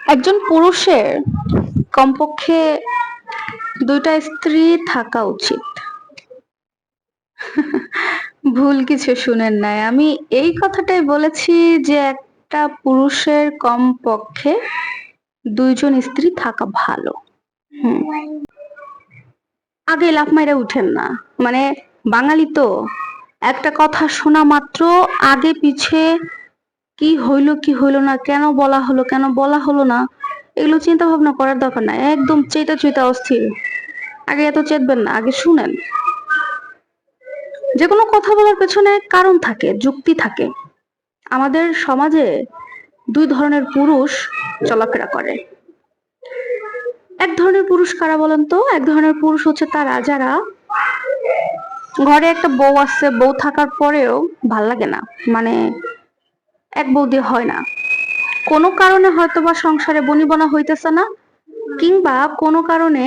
একজন পুরুষের কমপক্ষে ২টা স্ত্রী থাকা উচিত। ভুল কিছু শুনেন নাই। আমি এই কথাটাই বলেছি যে একটা পুরুষের কমপক্ষে ২ জন স্ত্রী থাকা ভালো। হুম। আগে লাফ মাইরা উঠেন না। মানে বাঙালি তো একটা কথা শোনা মাত্র আগে পিছে কি হইল কি হইল না, কেন বলা হলো কেন বলা হলো না, এগুলো চিন্তা ভাবনা করার দরকার নাই। একদম চেতা চুইতা অস্থির। আগে এত চেতবেন না, আগে শুনেন। যে কোনো কথা বলার পেছনে কারণ থাকে, যুক্তি থাকে। আমাদের সমাজে ২ ধরনের পুরুষ চলাফেরা করে। এক ধরনের পুরুষ কারা বলেন তো? এক ধরনের পুরুষ হচ্ছে তারা যারা ঘরে একটা বউ আছে, বউ থাকার পরেও ভাল লাগে না। মানে এক বউ দিয়ে হয় না। কোনো কারণে হয়তোবা সংসারে বনিবনা হইতেছে না, কিংবা কোনো কারণে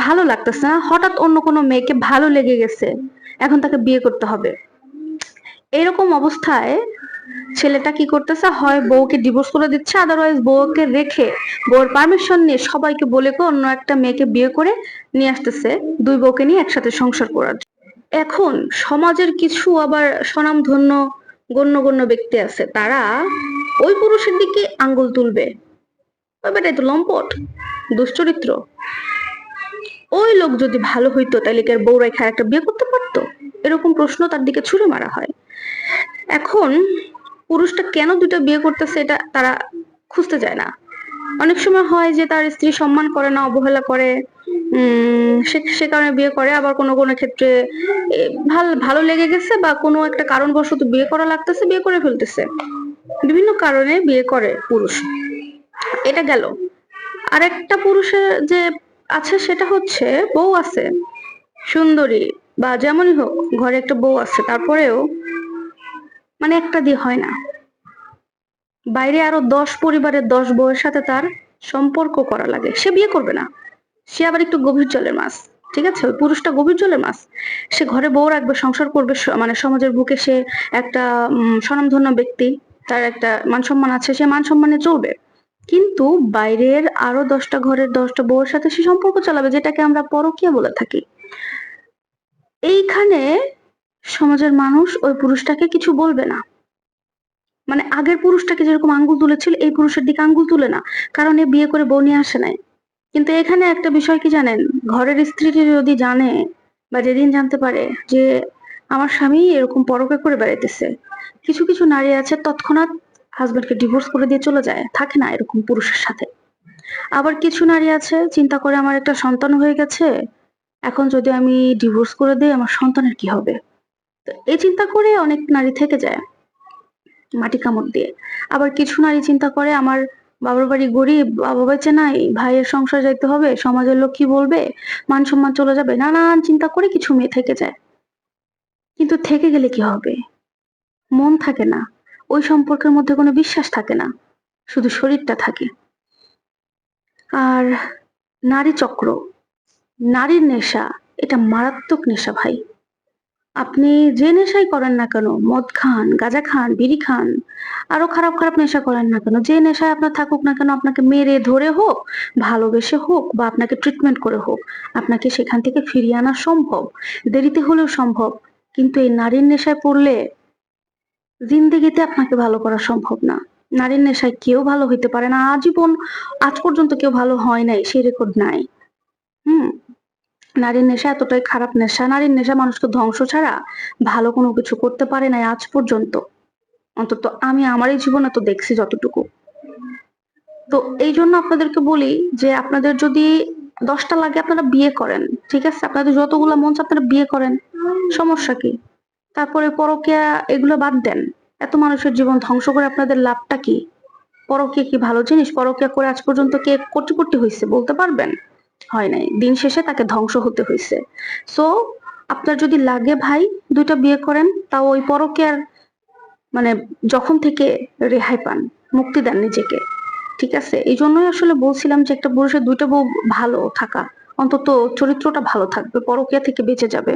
ভালো লাগতেছে না, হঠাৎ অন্য কোনো মেয়েকে ভালো লেগে গেছে, এখন তাকে বিয়ে করতে হবে। এরকম অবস্থায় ছেলেটা কি করতেছে, হয় বউকে ডিভোর্স করে দিচ্ছে, আদারওয়াইজ বউকে রেখে বউর পারমিশন নিয়ে সবাইকে বলে অন্য একটা মেয়েকে বিয়ে করে নিয়ে আসতেছে, ২ বউকে নিয়ে একসাথে সংসার করার জন্য। এখন সমাজের কিছু আবার স্বনামধন্য গণ্যগণ্য ব্যক্তি আছে, তারা ওই পুরুষের দিকে আঙ্গুল তুলবে, ওই বেটাই তো লম্পট, দুশ্চরিত্র, ওই লোক যদি ভালো হইতো তাহলে কি আর বউ রেখে একটা বিয়ে করতে পারতো? এরকম প্রশ্ন তার দিকে ছুড়ে মারা হয়। এখন পুরুষটা কেন ২টা বিয়ে করতেছে এটা তারা খুঁজতে যায় না। অনেক সময় হয় যে তার স্ত্রী সম্মান করে না, অবহেলা করে, সে কারণে বিয়ে করে। আবার কোনো কোনো ক্ষেত্রে ভালো লেগে গেছে বা কোনো একটা কারণবশত বিয়ে করা লাগতেছে, বিয়ে করে ফেলতেছে। বিভিন্ন কারণে বিয়ে করে পুরুষ। এটা গেল। আরেকটা পুরুষের যে আছে সেটা হচ্ছে বউ আছে সুন্দরী বা যেমনই হোক, ঘরে একটা বউ আছে, তারপরেও মানে একটা দিয়ে হয় না, বাইরে আরো ১০ পরিবারের ১০ বউয়ের সাথে তার সম্পর্ক করা লাগে। সে বিয়ে করবে না, সে আবার একটু গভীর জলের মাছ। ঠিক আছে, ওই পুরুষটা গভীর জলের মাছ। সে ঘরে বউ রাখবে, সংসার করবে, মানে সমাজের বুকে সে একটা স্বনামধন্য ব্যক্তি, তার একটা মান সম্মান আছে, সে মান সম্মানে চলবে। কিন্তু বাইরের আরো ১০টা ঘরের ১০টা বউয়ের সাথে সে সম্পর্ক চালাবে, যেটাকে আমরা পরকীয়া বলে থাকি। এইখানে সমাজের মানুষ ওই পুরুষটাকে কিছু বলবে না। মানে আগের পুরুষটাকে যেরকম আঙ্গুল তুলেছিল, এই পুরুষের দিকে আঙ্গুল তুলে না, কারণ এ বিয়ে করে বউ নিয়ে আসে নাই। কিন্তু এখানে একটা বিষয় কি জানেন, ঘরের স্ত্রীটি যদি জানে বা যেদিন জানতে পারে যে আমার স্বামী এরকম পরকে করে বেড়াইতেছে, কিছু কিছু নারী আছে তৎক্ষণাৎ হাজবেন্ডকে ডিভোর্স করে দিয়ে চলে যায়, থাকে না এরকম পুরুষের সাথে। আবার কিছু নারী আছে চিন্তা করে আমার একটা সন্তান হয়ে গেছে, এখন যদি আমি ডিভোর্স করে দিই আমার সন্তানের কি হবে। তো এই চিন্তা করে অনেক নারী থেকে যায় মাটি কামড় দিয়ে। আবার কিছু নারী চিন্তা করে আমার বাবার বাড়ি গরিব, বাবা বেঁচে নাই, ভাইয়ের সংসার যাইতে হবে, সমাজের লোক কি বলবে, মান সম্মান চলে যাবে, নানান চিন্তা করে কিছু মেয়ে থেকে যায়। কিন্তু থেকে গেলে কি হবে? মন থাকে না, ওই সম্পর্কের মধ্যে কোনো বিশ্বাস থাকে না, শুধু শরীরটা থাকে। আর নারী চক্র, নারীর নেশা, এটা মারাত্মক নেশা ভাই। আপনি যে নেশাই করেন না কেন, মদ খান, গাঁজা খান, বিড়ি খান, আরো খারাপ খারাপ নেশা করেন না কেন, যে নেশায় আপনার থাকুক না কেন, আপনাকে মেরে ধরে হোক, ভালোবেসে হোক, বা আপনাকে ট্রিটমেন্ট করে হোক, আপনাকে সেখান থেকে ফিরিয়ে আনা সম্ভব, দেরিতে হলেও সম্ভব। কিন্তু এই নারীর নেশায় পড়লে জিন্দেগিতে আপনাকে ভালো করা সম্ভব না। নারীর নেশায় কেউ ভালো হইতে পারে না, আজীবন আজ পর্যন্ত কেউ ভালো হয় নাই, সেই রেকর্ড নাই। হুম। নারীর নেশা এতটাই খারাপ নেশা, নারীর নেশা মানুষকে ধ্বংস ছাড়া ভালো কোনো কিছু করতে পারে নাই আজ পর্যন্ত। অন্তত আমি আমার এই জীবনে তো দেখছি যতটুকু। তো এই জন্য আপনাদেরকে বলি যে আপনাদের যদি ১০টা লাগে আপনারা বিয়ে করেন, ঠিক আছে, আপনাদের যতগুলা মন চায় আপনারা বিয়ে করেন, সমস্যা কি? তারপরে পরকীয়া এগুলো বাদ দেন। এত মানুষের জীবন ধ্বংস করে আপনাদের লাভটা কি? পরকীয়া কি ভালো জিনিস? পরকীয়া করে আজ পর্যন্ত কে কোটিপতি হইছে বলতে পারবেন? হয় নাই। দিন শেষে তাকে ধ্বংস হতে হইছে। সো আপনার যদি লাগে ভাই ২টা বিয়ে করেন, তাও ওই পরকীয়ার মানে জখম থেকে রেহাই পান, মুক্তি দেন নিজেকে। ঠিক আছে? এই জন্যই আসলে বলছিলাম যে একটা পুরুষের ২টা বউ ভালো থাকা, অন্তত চরিত্রটা ভালো থাকবে, পরকীয়া থেকে বেঁচে যাবে।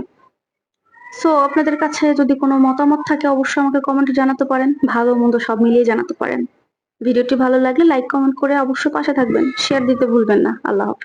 সো আপনাদের কাছে যদি কোনো মতামত থাকে অবশ্যই আমাকে কমেন্টে জানাতে পারেন। ভালো মন্দ সব মিলিয়ে জানাতে পারেন। ভিডিওটি ভালো লাগলে লাইক কমেন্ট করে অবশ্যই পাশে থাকবেন, শেয়ার দিতে ভুলবেন না। আল্লাহ হাফেজ।